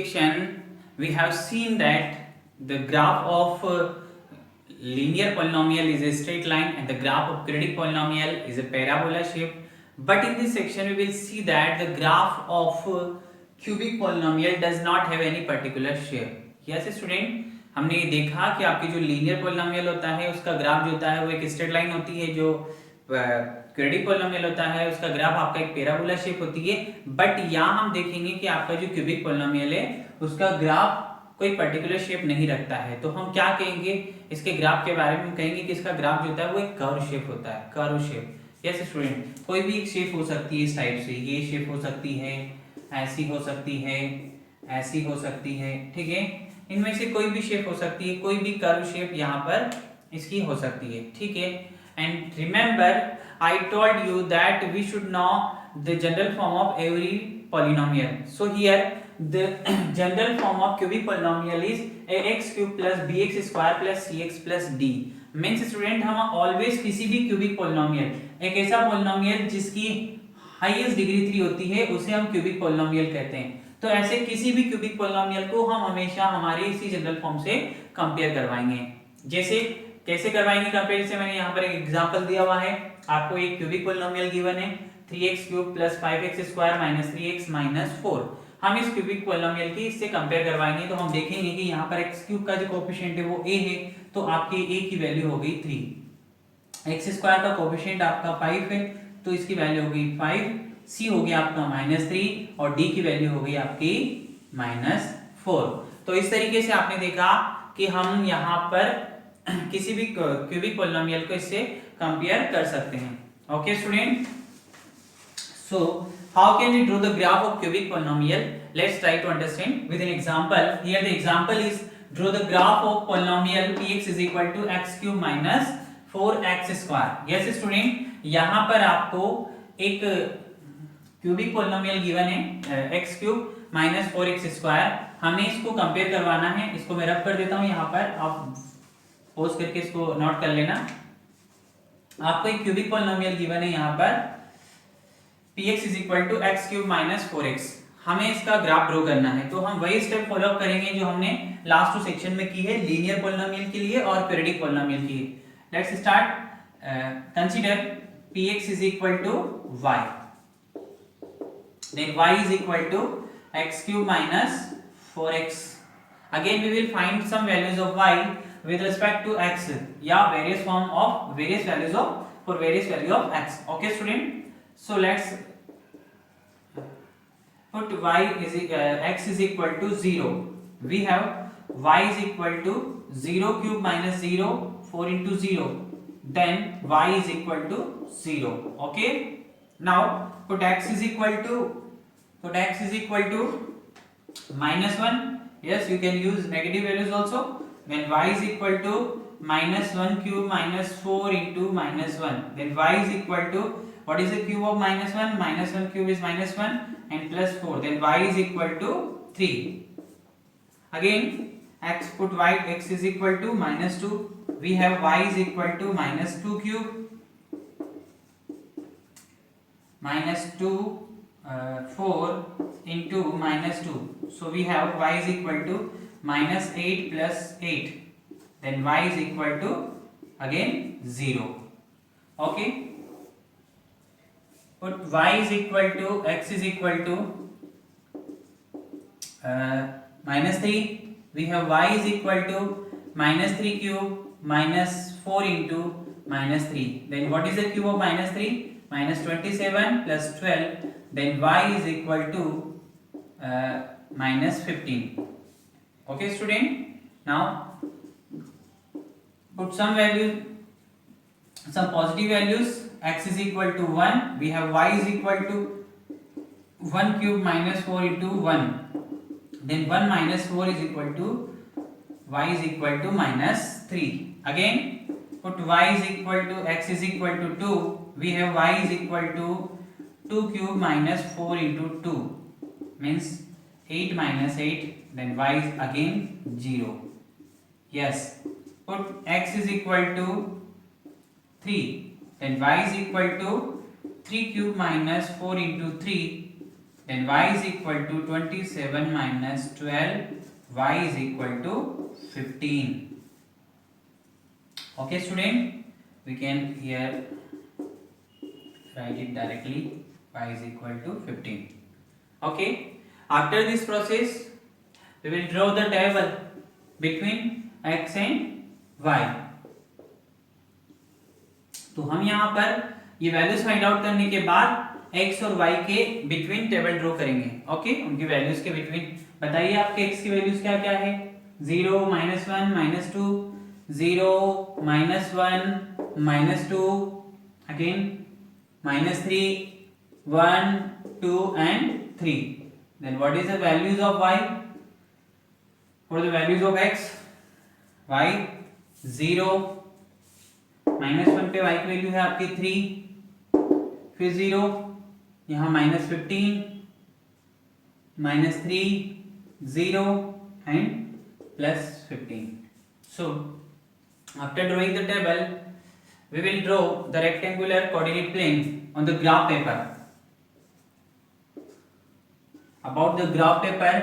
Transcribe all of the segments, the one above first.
section we have seen that the graph of linear polynomial is a straight line and the graph of quadratic polynomial is a parabola shape. But in this section we will see that the graph of cubic polynomial does not have any particular shape. Yes student, हमने ये देखा कि आपकी जो linear polynomial होता है उसका graph जो होता है वो एक स्ट्रेट लाइन होती है, जो क्वाड्रेटिक पोलिनोमियल होता है उसका ग्राफ आपका एक पैराबोला शेप होती है। बट यहाँ हम देखेंगे कि आपका जो क्यूबिक पोलिनोमियल है उसका ग्राफ कोई पर्टिकुलर शेप नहीं रखता है। तो हम क्या कहेंगे इसके ग्राफ के बारे में, कहेंगे कि इसका ग्राफ जो होता है वो एक कर्व शेप होता है, कर्व शेप। यस स्टूडेंट, कोई भी एक शेप हो सकती है इस टाइप से, ये शेप हो सकती है, ऐसी हो सकती है, ऐसी हो सकती है, ठीक है, इनमें से कोई भी शेप हो सकती है, कोई भी कर्व शेप यहाँ पर इसकी हो सकती है, ठीक है। And remember I told you that we should know the general form of every polynomial. So here the general form of cubic polynomial is ax cube plus bx square plus cx plus d। Means student हम always किसी भी cubic polynomial, एक ऐसा polynomial जिसकी highest degree 3 होती है उसे हम क्यूबिक पोलिनोमियल कहते हैं। तो ऐसे किसी भी क्यूबिक पोलिनोमियल को हम हमेशा हमारे इसी जनरल फॉर्म से कंपेयर करवाएंगे। जैसे कैसे करवाएंगे कंपेयर, जैसे मैंने यहाँ पर एक एग्जांपल दिया हुआ है, आपको एक क्यूबिक पोलिनोमियल गिवन है 3x cube plus 5x square minus 3x minus 4। हम इस क्यूबिक पोलिनोमियल की इससे कंपेयर करवाएंगे तो हम देखेंगे कि यहाँ पर x क्यूब का जो कोएफिशिएंट है वो a है, तो आपके a की वैल्यू हो गई 3, x स्क्वायर का कोएफिशिएंट आपका 5 है तो इसकी वैल्यू हो गई 5, c हो गया आपका -3 और d की वैल्यू हो गई आपकी -4। तो इस तरीके से आपने देखा कि हम यहाँ पर किसी भी क्यूबिक पोलिनोमियल को इससे कंपेयर कर सकते हैं। Okay student, so how can we draw the graph of cubic polynomial? Let's try to understand with an example. Here the example is draw the graph of polynomial px is equal to x cube minus 4x square। yes student, यहाँ पर आपको एक cubic polynomial given है x cube minus 4x square, हमें इसको compare करवाना है। इसको मैं रब कर देता हूँ यहाँ पर, आप पोज करके इसको नोट कर लेना। आपको एक क्यूबिक पोलिनोमियल गिवन है यहाँ पर px is equal to x cube minus 4x, हमें इसका ग्राफ ड्रॉ करना है। तो हम वही स्टेप फॉलो अप करेंगे जो हमने लास्ट 2 सेक्शन में की है, लीनियर पोलिनोमियल के लिए और क्वाड्रेटिक पोलिनोमियल के लिए। Let's start, consider px is equal to y, then y is equal to x cube minus 4x। again we will find some values of y with respect to x या various form of various values of for various value of x। okay student, so let's put y is x is equal to 0, we have y is equal to 0 cube minus 0, 4 into 0, then y is equal to 0। okay, now put x is equal to -1, yes you can use negative values also, then y is equal to -1 cube minus 4 into -1, then y is equal to, what is the cube of -1? -1 cube is -1 and plus 4, then y is equal to 3। again x, put y, x is equal to -2, we have y is equal to -2 cube -2 4 into -2, so we have y is equal to -8 plus 8, then y is equal to again 0। okay, put y is equal to, x is equal to -3, we have y is equal to -3 cube minus 4 into -3, then what is the cube of -3? -27 plus 12, then y is equal to -15। okay student, now put some value, some positive values, x is equal to 1, we have y is equal to 1 cube minus 4 into 1, then 1 minus 4 is equal to, y is equal to -3। again put y is equal to, x is equal to 2, we have y is equal to 2 cube minus 4 into 2, means 8 minus 8, then y is again 0। yes, put x is equal to 3, then y is equal to 3 cube minus 4 into 3, then y is equal to 27 minus 12, y is equal to 15. Okay student, we can here write it directly, y is equal to 15. Okay, after this process we will draw the table between x and y. तो हम यहाँ पर ये values find out करने के बाद x और y के बिटवीन टेबल ड्रॉ करेंगे. ओके, उनकी वैल्यूज के बिटवीन. बताइए आपके x की वैल्यूज क्या क्या है? 0, -1, -2, 0, -1, -2, again -3, 1, 2 and 3. Then what is the values of y? For the values of x, y 0, -1 पे y की वैल्यू है आपकी 3, फिर 0, यहाँ -15, -3, 0 and +15. So after drawing the table, we will draw the rectangular coordinate plane on the graph paper. About the graph paper,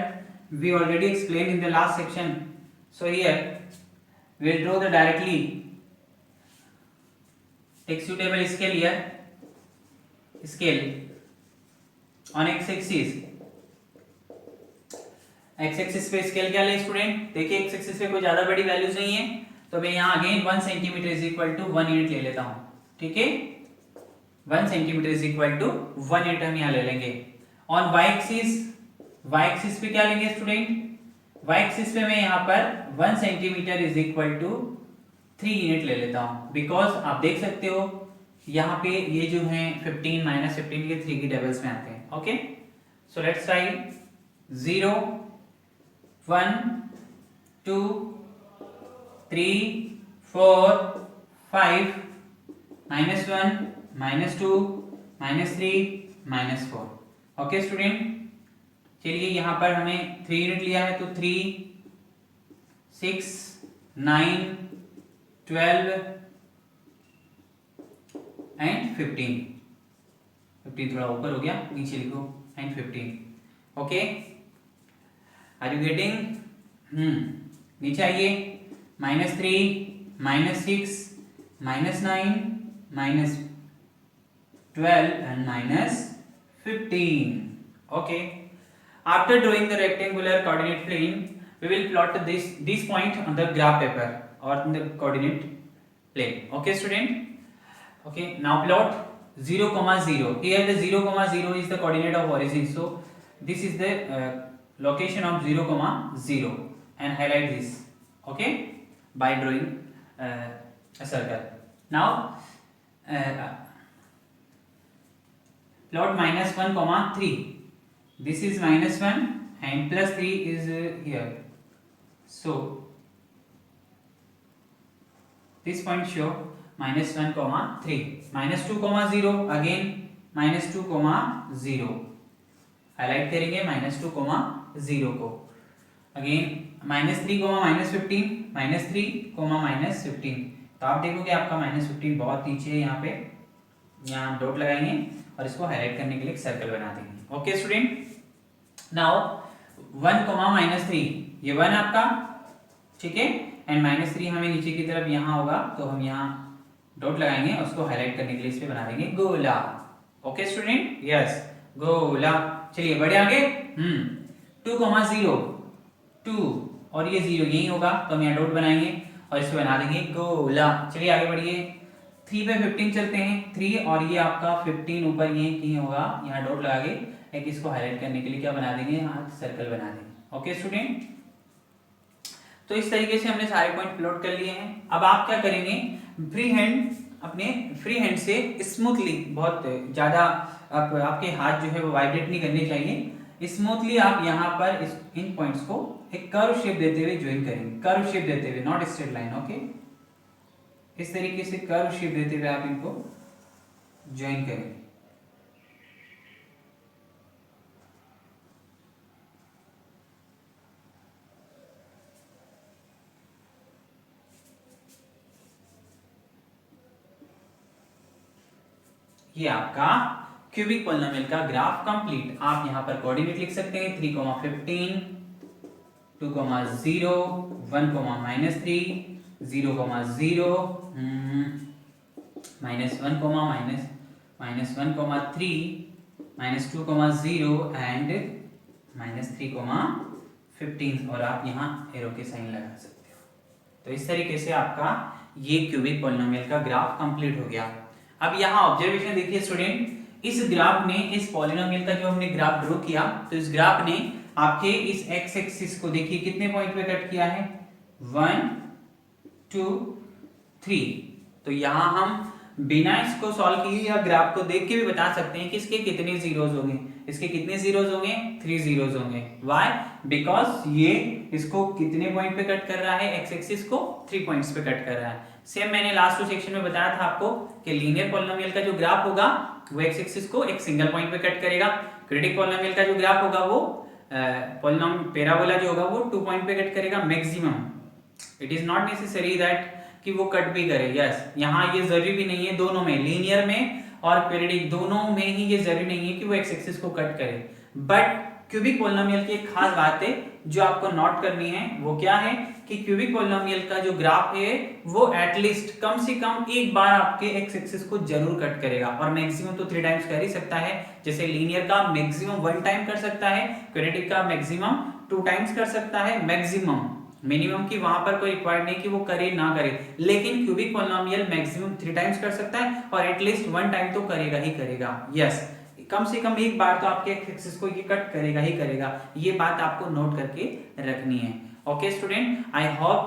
we already explained in the last section. So here we will draw the directly. Take suitable scale here. Scale on x-axis. x-axis पे scale क्या ले student? देखिए x-axis पे कोई ज्यादा बड़ी values नहीं है, तो मैं यहाँ again 1 centimetre is equal to 1 unit ले लेता हूँ. ठीक है, 1 centimetre is equal to 1 unit हम यहाँ ले लेंगे. ऑन y-axis पे क्या लेंगे स्टूडेंट? y-axis पे मैं यहाँ पर 1 centimetre is equal to 3 unit ले लेता हूँ, बिकॉज आप देख सकते हो यहाँ पे ये जो है 15 -15 ये 3 की टेबल्स में आते हैं. Okay, so let's try. 0, 1, 2, 3, 4, 5, -1, -2, -3, -4. Okay student, चलिए यहाँ पर हमें 3 यूनिट लिया है, तो 3, 6, 9, 12 एंड 15. 15 थोड़ा ऊपर हो गया, नीचे लिखो and 15. Okay, are you getting? नीचे आइए. -3, -6, -9, -12 and -15. Okay. After drawing the rectangular coordinate plane, we will plot this point on the graph paper or in the coordinate plane. Okay, student. Okay. Now plot 0, 0. Here the 0, 0 is the coordinate of origin. So this is the location of 0, 0, and highlight this. Okay, by drawing a circle. Now plot -1, 3. This is -1 and +3 is here. So this point show -1, 3. -2, 0. Again -2, 0. Highlight करेंगे -2, 0 को. Again -3, -15, -3, -15. तो आप देखोगे आपका -15 बहुत नीचे है. यहाँ पे यहाँ डॉट लगाएंगे और इसको हाईलाइट करने के लिए एक सर्कल बना देंगे. ओके स्टूडेंट, नाउ 1, -3, ये 1 आपका, ठीक है, एंड -3 हमें नीचे की तरफ यहाँ होगा, तो हम यहाँ डॉट लगाएंगे और उसको हाईलाइट करने के लिए इस पे बना देंगे गोला. ओके स्टूडेंट, यस, गोला. चलिए बढ़े आगे. 2, 0, 2 और ये 0 यही होगा, तो हम यहाँ डॉट बनाएंगे और इसको बना देंगे गोला. चलिए आगे बढ़िए. 3 पे 15 चलते हैं. 3 और ये आपका 15 ऊपर ये कहीं होगा, यहाँ डॉट लगा के एक इसको हाईलाइट करने के लिए क्या बना देंगे, यहाँ सर्कल बना देंगे. ओके स्टूडेंट, तो इस तरीके से हमने सारे पॉइंट प्लॉट कर लिए हैं. अब आप क्या करेंगे, अपने फ्री हैंड से स्मूथली, बहुत ज्यादा आपके हाथ जो है वो वाइब्रेट नहीं करने चाहिए, स्मूथली आप यहाँ पर इन पॉइंट्स को एक कर्व शेप देते हुए ज्वाइन करेंगे. कर्व शेप देते हुए, नॉट स्ट्रेट लाइन. ओके, इस तरीके से कर्व शेप देते हुए आप इनको ज्वाइन करेंगे. ये आपका क्यूबिक पॉलिनोमियल का ग्राफ कंप्लीट। आप यहाँ पर कोऑर्डिनेट लिख सकते हैं 3,15, 2,0, 1, -3, 0, -0, -1, -1, -3, -2, 0 एंड -3, 15 और आप यहाँ एरो के साइन लगा सकते हो। तो इस तरीके से आपका ये क्यूबिक पॉलिनोमियल का ग्राफ कंप्लीट हो गया। अब यहाँ ऑब्जर्वेशन देखिए स्टूडेंट, इस ग्राफ ने, इस पॉलिनोमियल का जो हमने ग्राफ ड्रॉ किया, तो इस ग्राफ ने आपके इस एक्स एक्सिस को देखिए कितने पॉइंट पे कट किया है, 1, 2, 3। तो यहाँ हम बिना इसको सॉल्व किए या ग्राफ को देख के भी बता सकते हैं कि इसके कितने जीरोज होंगे। इसके कितने जीरोज होंगे, 3 जीरोज होंगे। व्हाई? बिकॉज ये इसको कितने पॉइंट पे कट कर रहा है, एक्स एक्सिस को 3 पॉइंट्स पे कट कर रहा है। सेम मैंने लास्ट सेक्शन में बताया था आपको कि लीनियर पॉलिनोमियल का जो ग्राफ होगा वो एक्स एक्सिस को एक सिंगल पॉइंट पे कट करेगा। क्वाड्रेटिक पॉलिनोमियल का जो ग्राफ होगा वो पैराबोला जो होगा वो 2 पॉइंट पे कट करेगा maximum. It is not necessary that कि वो कट भी करे। यस, यहाँ ये जरूरी भी नहीं है, दोनों में, लीनियर में और क्वाड्रेटिक दोनों में ही ये जरूरी नहीं है कि वो एक्स एक्सिस को कट करे। बट क्यूबिक पॉलिनोमियल की एक खास बात है जो आपको नोट करनी है, वो क्या है कि क्यूबिक पॉलिनोमियल का जो ग्राफ है वो एटलीस्ट कम से कम एक बार आपके एक्स एक्सिस को जरूर कट करेगा, और मैक्सिमम तो 3 टाइम्स कर ही सकता है। जैसे लीनियर का मैक्सिमम 1 टाइम कर सकता है, क्वाड्रेटिक का मैक्सिमम 2 टाइम्स कर सकता है मैक्सिमम। मिनिमम की वहां पर कोई रिक्वायर्ड नहीं कि वो करे ना करे, लेकिन क्यूबिक पॉलिनोमियल मैक्सिमम 3 टाइम्स कर सकता है और एटलीस्ट 1 टाइम तो करेगा ही करेगा। यस, कम से कम एक बार तो आपके एक्सिस को ये कट करेगा ही करेगा। ये बात आपको नोट करके रखनी है। ओके स्टूडेंट, आई होप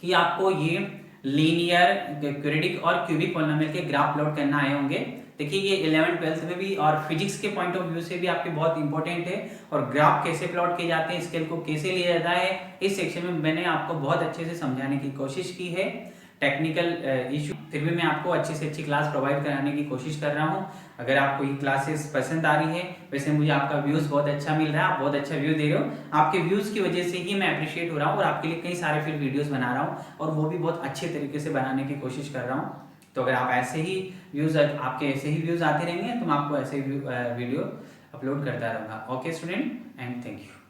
कि आपको ये लीनियर, क्वाड्रेटिक और क्यूबिक पॉलिनोमियल के ग्राफ प्लॉट करना आए होंगे। देखिए ये 11th 12th में भी और फिजिक्स के पॉइंट ऑफ व्यू से भी आपके बहुत इंपॉर्टेंट है। और ग्राफ कैसे प्लॉट किए जाते हैं, स्केल को कैसे लिया जाता है, इस सेक्शन में मैंने आपको बहुत अच्छे से समझाने की कोशिश की है। टेक्निकल इशू, फिर भी मैं आपको अच्छी से अच्छी क्लास प्रोवाइड कराने की कोशिश कर रहा हूँ। अगर आपको ये क्लासेस पसंद आ रही है, वैसे मुझे आपका व्यूज बहुत अच्छा मिल रहा है, आप बहुत अच्छा व्यू दे रहे हो। आपके व्यूज की वजह से ही मैं अप्रिशिएट हो रहा हूँ और आपके लिए कई सारे फिर वीडियोस बना रहा हूँ, और वो भी बहुत अच्छे तरीके से बनाने की कोशिश कर रहा हूँ। तो अगर आप ऐसे ही व्यूज, आपके ऐसे ही व्यूज आते रहेंगे तो मैं आपको ऐसे वीडियो अपलोड करता रहूँगा। Okay student, and thank you.